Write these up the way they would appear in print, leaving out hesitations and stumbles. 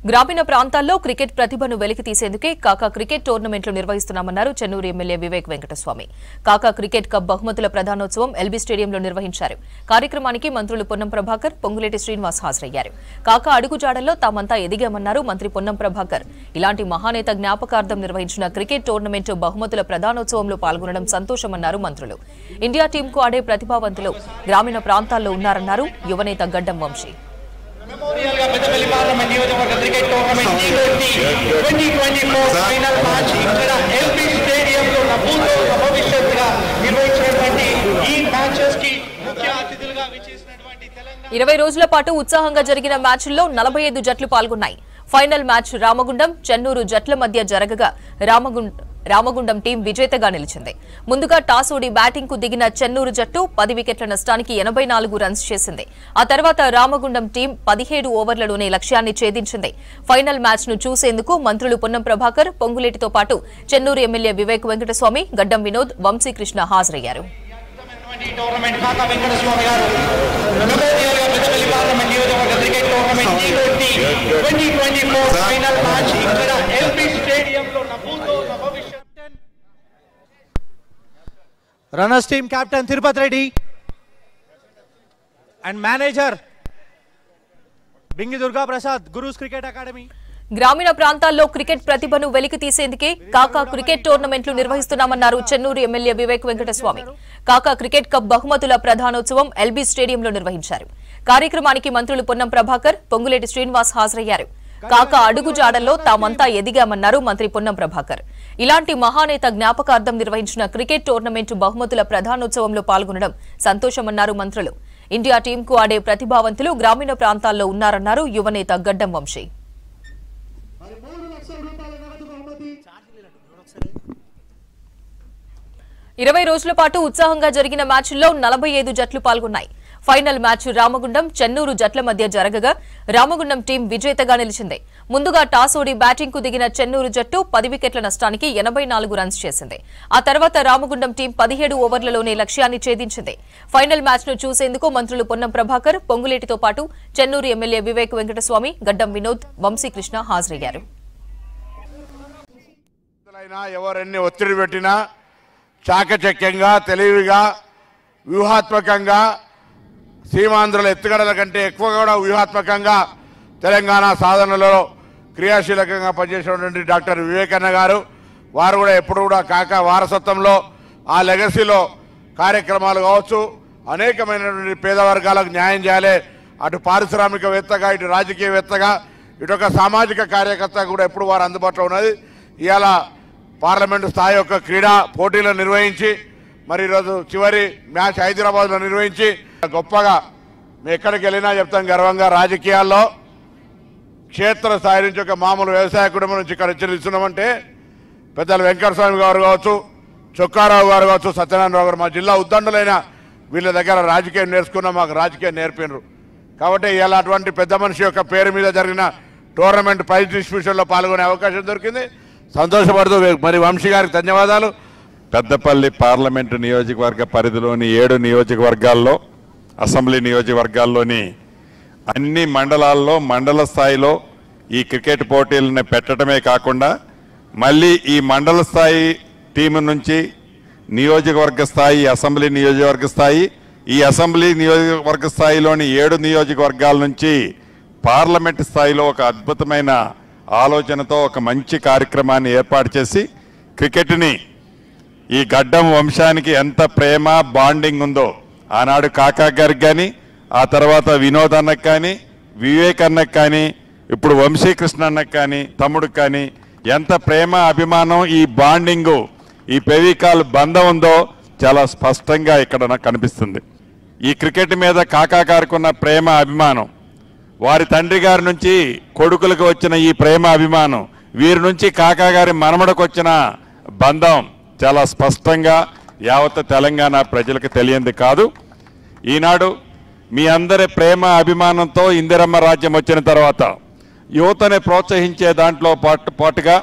గ్రామీణ ప్రాంతాల్లో క్రికెట్ ప్రతిభను వెలికి తీసేందుకే కాకా క్రికెట్ టోర్నమెంట్లు నిర్వహిస్తున్నామన్నారు చెన్నూరు ఎమ్మెల్యే వివేక్ వెంకటస్వామి. కాకా క్రికెట్ కప్ బహుమతుల ప్రధానోత్సవం ఎల్బీ స్టేడియంలో నిర్వహించారు. కార్యక్రమానికి మంత్రులు పొన్నం ప్రభాకర్, పొంగులేటి శ్రీనివాస్ హాజరయ్యారు. కాకా అడుగుజాడల్లో తామంతా ఎదిగామన్నారు మంత్రి పొన్నం ప్రభాకర్. ఇలాంటి మహానేత జ్ఞాపకార్థం నిర్వహించిన క్రికెట్ టోర్నమెంట్ బహుమతుల ప్రధానోత్సవంలో పాల్గొనడం సంతోషమన్నారు మంత్రులు. ఇండియా టీంకు ఆడే ప్రతిభావంతులు గ్రామీణ ప్రాంతాల్లో ఉన్నారన్నారు యువనేత గడ్డం వంశీ. మెమోరియల్ గా పెద్దపల్లి పార్లమెంట్ నియోజకవర్గ cricket tournament T20 final match ఇక్కడ ఎల్బీ స్టేడియంలో భవిష్యత్తుగా నిర్వహించినటువంటి ఈ మ్యాచెస్ కి ముఖ్య అతిథులుగా విచ్చేసినటువంటి తెలంగాణ 20 రోజుల పాటు ఉత్సాహంగా జరిగిన మ్యాచ్ల్లో 45 జట్లు పాల్గొన్నాయి. ఫైనల్ మ్యాచ్ రామగుండం, చెన్నూరు జట్ల మధ్య జరగగా రామగుండం టీం విజేతగా నిలిచింది. ముందుగా టాస్ ఓడి బ్యాటింగ్ కు దిగిన చెన్నూరు జట్టు 10 వికెట్ల నష్టానికి 84 రన్స్ చేసింది. ఆ తర్వాత రామగుండం టీం 17 ఓవర్లలోనే లక్ష్యాన్ని ఛేదించింది. ఫైనల్ మ్యాచ్ ను చూసేందుకు మంత్రులు పొన్నం ప్రభాకర్, పొంగులేటితో పాటు చెన్నూరు ఎమ్మెల్యే వివేక్ వెంకటస్వామి, గడ్డం వినోద్, వంశీకృష్ణ హాజరయ్యారు. టోర్నమెంట్ కాకా వెంకటస్వామి గారు మెమోరియల్ గా పెద్దపల్లి పార్లమెంట్ నియోజకవర్గ cricket tournament T20 final match ఇక్కడ ఎల్బీ స్టేడియంలో Runners team captain Tirupati Reddy and manager Bingi Durga Prasad, Guru's Cricket Academy. గ్రామీణ ప్రాంతాల్లో క్రికెట్ ప్రతిభను వెలికి తీసేందుకే కాకా క్రికెట్ టోర్నమెంట్లు నిర్వహిస్తున్నామన్నారు చెన్నూరు ఎమ్మెల్యే వివేక్ వెంకటస్వామి. కాకా క్రికెట్ కప్ బహుమతుల ప్రధానోత్సవం ఎల్బీ స్టేడియంలో నిర్వహించారు. కార్యక్రమానికి మంత్రులు పొన్నం ప్రభాకర్, పొంగులేటి శ్రీనివాస్ హాజరయ్యారు. కాకా అడుగుజాడల్లో తామంతా ఎదిగామన్నారు మంత్రి పొన్నం ప్రభాకర్. ఇలాంటి మహానేత జ్ఞాపకార్థం నిర్వహించిన క్రికెట్ టోర్నమెంట్ బహుమతుల ప్రధానోత్సవంలో పాల్గొనడం సంతోషమన్నారు మంత్రులు. ఇండియా టీంకు ఆడే ప్రతిభావంతులు గ్రామీణ ప్రాంతాల్లో ఉన్నారన్నారు యువనేత గడ్డం వంశీ. 20 రోజుల పాటు ఉత్సాహంగా జరిగిన మ్యాచ్ల్లో 45 జట్లు పాల్గొన్నాయి. ఫైనల్ మ్యాచ్ రామగుండం, చెన్నూరు జట్ల మధ్య జరగగా రామగుండం టీం విజేతగా నిలిచింది. ముందుగా టాస్ ఓడి బ్యాటింగ్ కు దిగిన చెన్నూరు జట్టు 10 వికెట్ల నష్టానికి 84 రన్స్ చేసింది. ఆ తర్వాత రామగుండం టీం 17 ఓవర్లలోనే లక్ష్యాన్ని ఛేదించింది. ఫైనల్ మ్యాచ్ ను చూసేందుకు మంత్రులు పొన్నం ప్రభాకర్, పొంగులేటితో పాటు చెన్నూరు ఎమ్మెల్యే వివేక్ వెంకటస్వామి, గడ్డం వినోద్, వంశీకృష్ణ హాజరయ్యారు. ఎవరెన్ని ఒత్తిడి పెట్టినా చాకచక్యంగా, తెలివిగా, వ్యూహాత్మకంగా, సీమాంధ్రుల ఎత్తుగడల కంటే ఎక్కువ కూడా వ్యూహాత్మకంగా తెలంగాణ సాధనలో క్రియాశీలకంగా పనిచేసినటువంటి డాక్టర్ వివేకన్న గారు, వారు కూడా ఎప్పుడు కూడా కాకా వారసత్వంలో ఆ లెగసీలో కార్యక్రమాలు కావచ్చు, అనేకమైనటువంటి పేద వర్గాలకు న్యాయం చేయాలి. అటు పారిశ్రామికవేత్తగా, ఇటు రాజకీయవేత్తగా, ఇటు ఒక సామాజిక కార్యకర్త కూడా ఎప్పుడు వారు అందుబాటులో ఉన్నది. ఇవాళ పార్లమెంటు స్థాయి యొక్క క్రీడా పోటీలను నిర్వహించి, మరి ఈరోజు చివరి మ్యాచ్ హైదరాబాద్లో నిర్వహించి గొప్పగా మేము ఎక్కడికి వెళ్ళినా చెప్తాం గర్వంగా, రాజకీయాల్లో క్షేత్ర స్థాయి నుంచి ఒక మామూలు వ్యవసాయ కుటుంబం నుంచి ఇక్కడ ఇస్తున్నామంటే పెద్దలు వెంకటస్వామి గారు కావచ్చు, చొక్కారావు గారు కావచ్చు, సత్యనారాయణరావు గారు, మా జిల్లా ఉద్దండులైన వీళ్ళ దగ్గర రాజకీయం నేర్చుకున్నాం, మాకు రాజకీయం నేర్పినరు. కాబట్టి ఇలా అటువంటి పెద్ద మనిషి యొక్క పేరు మీద జరిగిన టోర్నమెంట్ ప్రైజ్ డిస్ట్రిబ్యూషన్లో పాల్గొనే అవకాశం దొరికింది. సంతోషపడుతూ మరి వంశీ గారికి ధన్యవాదాలు. పెద్దపల్లి పార్లమెంటు నియోజకవర్గ పరిధిలోని 7 నియోజకవర్గాల్లో, అసెంబ్లీ నియోజకవర్గాల్లోని అన్ని మండలాల్లో మండల స్థాయిలో ఈ క్రికెట్ పోటీలను పెట్టడమే కాకుండా మళ్ళీ ఈ మండల స్థాయి టీము నుంచి నియోజకవర్గ స్థాయి, అసెంబ్లీ నియోజకవర్గ స్థాయి, ఈ అసెంబ్లీ నియోజకవర్గ స్థాయిలోని 7 నియోజకవర్గాల నుంచి పార్లమెంటు స్థాయిలో ఒక అద్భుతమైన ఆలోచనతో ఒక మంచి కార్యక్రమాన్ని ఏర్పాటు చేసి క్రికెట్ని ఈ గడ్డం వంశానికి ఎంత ప్రేమ బాండింగ్ ఉందో ఆనాడు కాకా గారికి కానీ, ఆ తర్వాత వినోద్ అన్నకు కానీ, వివేక్ అన్నకు కానీ, ఇప్పుడు వంశీకృష్ణ అన్నకు కానీ, తమ్ముడికి కానీ ఎంత ప్రేమ అభిమానం, ఈ బాండింగు, ఈ ఫెవికాల్ బంధం ఉందో చాలా స్పష్టంగా ఇక్కడ నాకు కనిపిస్తుంది. ఈ క్రికెట్ మీద కాకా గారికి ఉన్న ప్రేమ అభిమానం, వారి తండ్రి గారి నుంచి కొడుకులకు వచ్చిన ఈ ప్రేమ అభిమానం, వీరి నుంచి కాకా గారి మనమడకు వచ్చిన బంధం చాలా స్పష్టంగా యావత్ తెలంగాణ ప్రజలకు తెలియంది కాదు. ఈనాడు మీ అందరి ప్రేమ అభిమానంతో ఇందిరమ్మ రాజ్యం వచ్చిన తర్వాత యువతని ప్రోత్సహించే దాంట్లో పాటుగా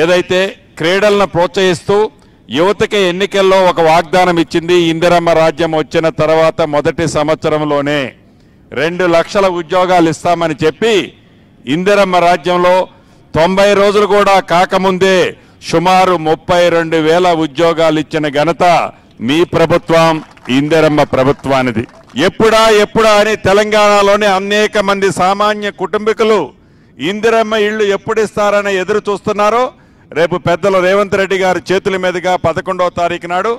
ఏదైతే క్రీడలను ప్రోత్సహిస్తూ యువతకి ఎన్నికల్లో ఒక వాగ్దానం ఇచ్చింది. ఇందిరమ్మ రాజ్యం వచ్చిన తర్వాత మొదటి సంవత్సరంలోనే 2 లక్షల ఉద్యోగాలు ఇస్తామని చెప్పి ఇందిరమ్మ రాజ్యంలో 90 రోజులు కూడా కాకముందే సుమారు 32,000 ఉద్యోగాలు ఇచ్చిన ఘనత మీ ప్రభుత్వం, ఇందిరమ్మ ప్రభుత్వానిది. ఎప్పుడా అని తెలంగాణలోని అనేక మంది సామాన్య కుటుంబీకులు ఇందిరమ్మ ఇళ్లు ఎప్పుడు ఇస్తారని ఎదురు చూస్తున్నారో రేపు పెద్దలు రేవంత్ రెడ్డి గారి చేతుల మీదుగా 11వ తారీఖు నాడు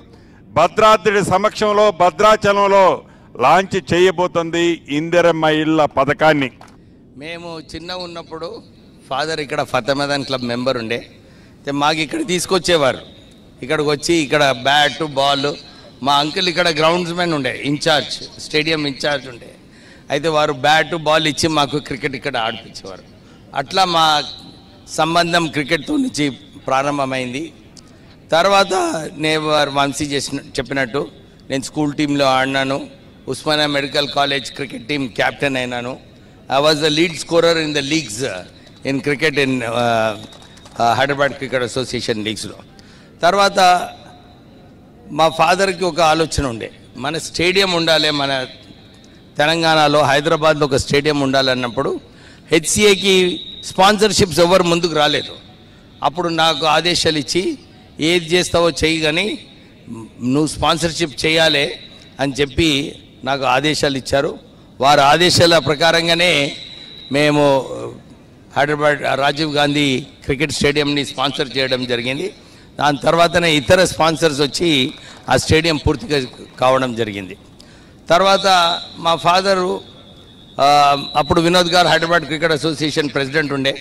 భద్రాద్రి సమక్షంలో భద్రాచలంలో లాంచ్ చేయబోతుంది ఇందిరమ్మ ఇళ్ల పథకాన్ని. మేము చిన్న ఉన్నప్పుడు ఫాదర్ ఇక్కడ ఫతేమదాన్ క్లబ్ మెంబర్ ఉండే, మాకు ఇక్కడ తీసుకొచ్చేవారు. ఇక్కడికి వచ్చి ఇక్కడ బ్యాట్ బాల్, మా అంకుల్ ఇక్కడ గ్రౌండ్స్మెన్ ఉండే, ఇన్ఛార్జ్, స్టేడియం ఇన్ఛార్జ్ ఉండే. అయితే వారు బ్యాట్ బాల్ ఇచ్చి మాకు క్రికెట్ ఇక్కడ ఆడిపించేవారు. అట్లా మా సంబంధం క్రికెట్తో నుంచి ప్రారంభమైంది. తర్వాత నేను వంశీ చెప్పినట్టు నేను స్కూల్ టీంలో ఆడినాను, Osmania medical college cricket team captain అయినాను. I was the lead scorer in the leagues in cricket in Hyderabad cricket association లీగ్స్లో. తర్వాత మా ఫాదర్కి ఒక ఆలోచన ఉండే, మన స్టేడియం ఉండాలి, మన తెలంగాణలో హైదరాబాద్లో ఒక స్టేడియం ఉండాలన్నప్పుడు హెచ్సిఏకి స్పాన్సర్షిప్స్ ఎవరు ముందుకు రాలేదు. అప్పుడు నాకు ఆదేశాలు ఇచ్చి ఏది చేస్తావో చెయ్యి కానీ నువ్వు స్పాన్సర్షిప్ చేయాలి అని చెప్పి నాకు ఆదేశాలు ఇచ్చారు. వారి ఆదేశాల ప్రకారంగానే మేము హైదరాబాద్ రాజీవ్ గాంధీ క్రికెట్ స్టేడియంని స్పాన్సర్ చేయడం జరిగింది. దాని తర్వాతనే ఇతర స్పాన్సర్స్ వచ్చి ఆ స్టేడియం పూర్తిగా కావడం జరిగింది. తర్వాత మా ఫాదరు అప్పుడు వినోద్ గారు హైదరాబాద్ క్రికెట్ అసోసియేషన్ ప్రెసిడెంట్ ఉండే,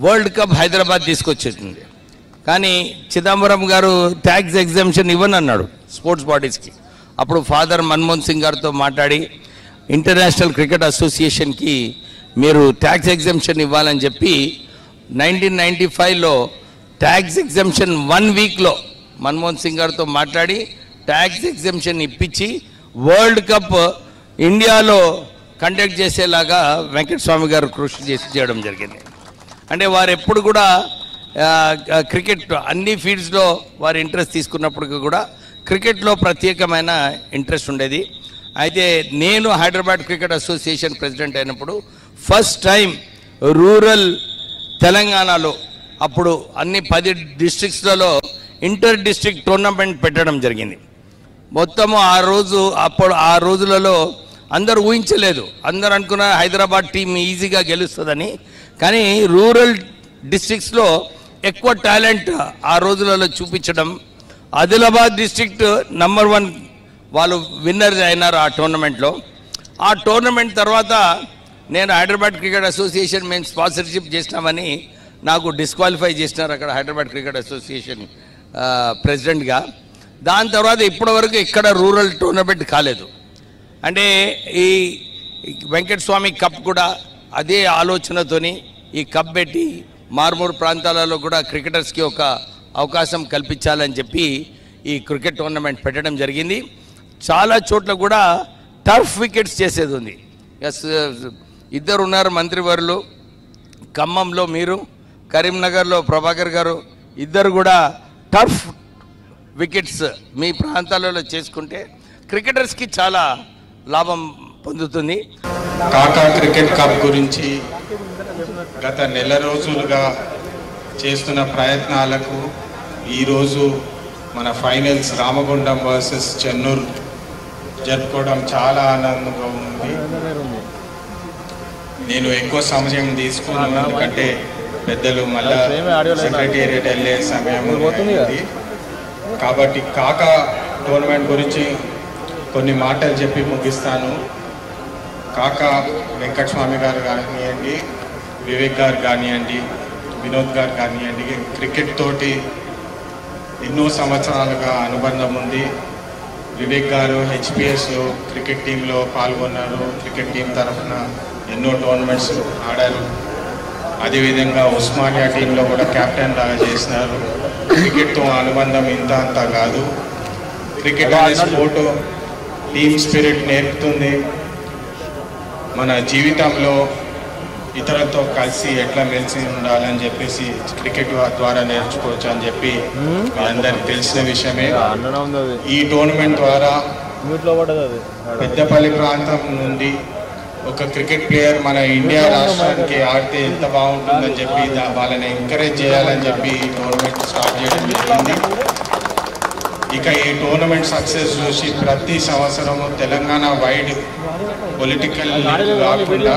వరల్డ్ కప్ హైదరాబాద్ తీసుకొచ్చేసింది. కానీ చిదంబరం గారు ట్యాక్స్ ఎగ్జామ్షన్ ఇవ్వనన్నాడు స్పోర్ట్స్ బాడీస్కి. అప్పుడు ఫాదర్ మన్మోహన్ సింగ్ గారితో మాట్లాడి ఇంటర్నేషనల్ క్రికెట్ అసోసియేషన్కి మీరు ట్యాక్స్ ఎగ్జామ్షన్ ఇవ్వాలని చెప్పి 1995లో ట్యాక్స్ ఎగ్జామ్షన్ 1 వీక్లో మన్మోహన్ సింగ్ గారితో మాట్లాడి ట్యాక్స్ ఎగ్జామ్షన్ ఇప్పించి వరల్డ్ కప్ ఇండియాలో కండక్ట్ చేసేలాగా వెంకటస్వామి గారు కృషి చేయడం జరిగింది. అంటే వారు ఎప్పుడు కూడా క్రికెట్ అన్ని ఫీల్డ్స్లో వారు ఇంట్రెస్ట్ తీసుకున్నప్పటికీ కూడా క్రికెట్లో ప్రత్యేకమైన ఇంట్రెస్ట్ ఉండేది. అయితే నేను హైదరాబాద్ క్రికెట్ అసోసియేషన్ ప్రెసిడెంట్ అయినప్పుడు ఫస్ట్ టైం రూరల్ తెలంగాణలో అప్పుడు అన్ని 10 డిస్ట్రిక్ట్స్లలో ఇంటర్ డిస్ట్రిక్ట్ టోర్నమెంట్ పెట్టడం జరిగింది. మొత్తము ఆ రోజులలో అందరూ ఊహించలేదు, అందరూ అనుకున్న హైదరాబాద్ టీం ఈజీగా గెలుస్తుందని. కానీ రూరల్ డిస్ట్రిక్ట్స్లో ఎక్కువ టాలెంట్ ఆ రోజులలో చూపించడం, ఆదిలాబాద్ డిస్ట్రిక్ట్ నంబర్ 1 వాళ్ళు విన్నర్ అయినారు ఆ టోర్నమెంట్లో. ఆ టోర్నమెంట్ తర్వాత నేను హైదరాబాద్ క్రికెట్ అసోసియేషన్ మేము స్పాన్సర్షిప్ చేసినామని నాకు డిస్క్వాలిఫై చేసినారు అక్కడ హైదరాబాద్ క్రికెట్ అసోసియేషన్ ప్రెసిడెంట్గా. దాని తర్వాత ఇప్పటివరకు ఇక్కడ రూరల్ టోర్నమెంట్ కాలేదు. అంటే ఈ వెంకటస్వామి కప్ కూడా అదే ఆలోచనతోని ఈ కప్ పెట్టి మారుమూరు ప్రాంతాలలో కూడా క్రికెటర్స్కి ఒక అవకాశం కల్పించాలని చెప్పి ఈ క్రికెట్ టోర్నమెంట్ పెట్టడం జరిగింది. చాలా చోట్ల కూడా టర్ఫ్ వికెట్స్ చేసేది ఉంది. ఇద్దరు ఉన్నారు మంత్రివర్యులు, ఖమ్మంలో మీరు, కరీంనగర్లో ప్రభాకర్ గారు, ఇద్దరు కూడా టర్ఫ్ వికెట్స్ మీ ప్రాంతాలలో చేసుకుంటే క్రికెటర్స్కి చాలా లాభం పొందుతుంది. కాకా క్రికెట్ కప్ గురించి గత నెల రోజులుగా చేస్తున్న ప్రయత్నాలకు ఈరోజు మన ఫైనల్స్ రామగుండం వర్సెస్ చెన్నూరు జరుపుకోవడం చాలా ఆనందంగా ఉంది. నేను ఎక్కువ సమయం తీసుకున్నాను ఎందుకంటే పెద్దలు మళ్ళా సెక్రటేరియట్ వెళ్ళే సమయం ఉంది. కాబట్టి కాకా టోర్నమెంట్ గురించి కొన్ని మాటలు చెప్పి ముగిస్తాను. కాకా వెంకటస్వామి గారు కానివ్వండి, వివేక్ గారు కానివ్వండి, వినోద్ గారు కానివ్వండి, క్రికెట్ తోటి ఎన్నో సంవత్సరాలుగా అనుబంధం ఉంది. వివేక్ గారు హెచ్పిఎస్లో క్రికెట్ టీంలో పాల్గొన్నారు, క్రికెట్ టీం తరఫున ఎన్నో టోర్నమెంట్స్ ఆడారు. అదేవిధంగా ఉస్మానియా టీంలో కూడా కెప్టెన్ లాగా చేసినారు. క్రికెట్తో అనుబంధం ఇంత అంతా కాదు. క్రికెట్ అనే స్పోర్టు టీమ్ స్పిరిట్ నేర్పుతుంది. మన జీవితంలో ఇతరులతో కలిసి ఎట్లా మెలిసి ఉండాలని చెప్పేసి క్రికెట్ ద్వారా నేర్చుకోవచ్చు అని చెప్పి మీ అందరికి తెలిసిన విషయమే. ఈ టోర్నమెంట్ ద్వారా పెద్దపల్లి ప్రాంతం నుండి ఒక క్రికెట్ ప్లేయర్ మన ఇండియా రాష్ట్రానికి ఆడితే ఎంత బాగుంటుందని చెప్పి వాళ్ళని ఎంకరేజ్ చేయాలని చెప్పి టోర్నమెంట్ స్టార్ట్ చేయడం జరిగింది. ఇక ఈ టోర్నమెంట్ సక్సెస్ చూసి ప్రతి సంవత్సరము తెలంగాణ వైడ్ పొలిటికల్ కాకుండా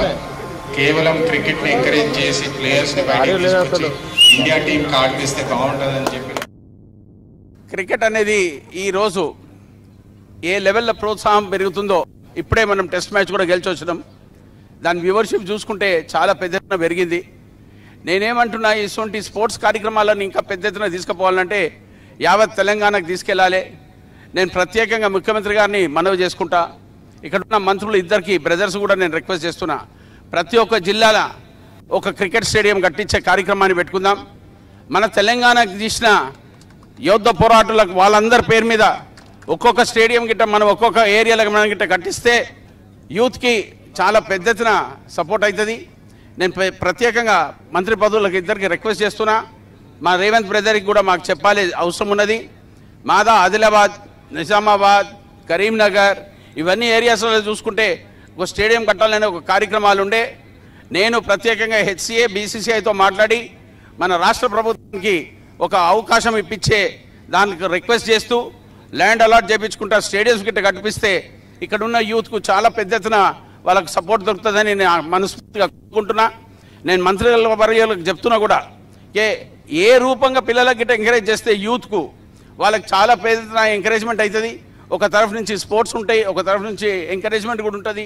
కేవలం క్రికెట్ని ఎంకరేజ్ చేసి ప్లేయర్స్ని బయటకు తీసుకొచ్చి ఇండియా టీంకి ఆడిపిస్తే బాగుంటుందని చెప్పి. క్రికెట్ అనేది ఈరోజు ఏ లెవెల్లో ప్రోత్సాహం పెరుగుతుందో ఇప్పుడే మనం టెస్ట్ మ్యాచ్ కూడా గెలిచి వచ్చినాం. దాని వ్యూవర్షిప్ చూసుకుంటే చాలా పెద్ద ఎత్తున పెరిగింది. నేనేమంటున్నా, ఇటువంటి స్పోర్ట్స్ కార్యక్రమాలను ఇంకా పెద్ద ఎత్తున తీసుకుపోవాలంటే యావత్ తెలంగాణకు తీసుకెళ్ళాలి. నేను ప్రత్యేకంగా ముఖ్యమంత్రి గారిని మనవి చేసుకుంటా. ఇక్కడ ఉన్న మంత్రులు ఇద్దరికి బ్రదర్స్ కూడా నేను రిక్వెస్ట్ చేస్తున్నా, ప్రతి ఒక్క జిల్లాల ఒక క్రికెట్ స్టేడియం కట్టించే కార్యక్రమాన్ని పెట్టుకుందాం. మన తెలంగాణకు తీసిన యోద్ధ పోరాటులకు వాళ్ళందరి పేరు మీద ఒక్కొక్క స్టేడియం గిట్ట మనం ఒక్కొక్క ఏరియాలకు మనం గిట్ట కట్టిస్తే యూత్కి చాలా పెద్ద ఎత్తున సపోర్ట్ అవుతుంది. నేను ప్రత్యేకంగా మంత్రి పదవులకు ఇద్దరికి రిక్వెస్ట్ చేస్తున్నా. మా రేవంత్ బ్రదర్కి కూడా మాకు చెప్పాలి అవసరం ఉన్నది. మాదా ఆదిలాబాద్, నిజామాబాద్, కరీంనగర్ ఇవన్నీ ఏరియాస్లో చూసుకుంటే ఒక స్టేడియం కట్టాలనే ఒక కార్యక్రమాలు ఉండే. నేను ప్రత్యేకంగా హెచ్సిఏ బీసీసీఐతో మాట్లాడి మన రాష్ట్ర ప్రభుత్వానికి ఒక అవకాశం ఇప్పించే దానికి రిక్వెస్ట్ చేస్తూ ల్యాండ్ అలాట్ చేయించుకుంటా స్టేడియంస్ గిట్ట కట్టిపిస్తే ఇక్కడ ఉన్న యూత్కు చాలా పెద్ద ఎత్తున వాళ్ళకు సపోర్ట్ దొరుకుతుందని నేను మనస్ఫూర్తిగా కోరుకుంటున్నా. నేను మంత్రి వర్యులకు చెప్తున్నా కూడా, ఏ రూపంగా పిల్లలకి గిట్ట ఎంకరేజ్ చేస్తే యూత్కు వాళ్ళకి చాలా పెద్ద ఎంకరేజ్మెంట్ అవుతుంది. ఒక తరఫు నుంచి స్పోర్ట్స్ ఉంటాయి, ఒక తరఫు నుంచి ఎంకరేజ్మెంట్ కూడా ఉంటుంది.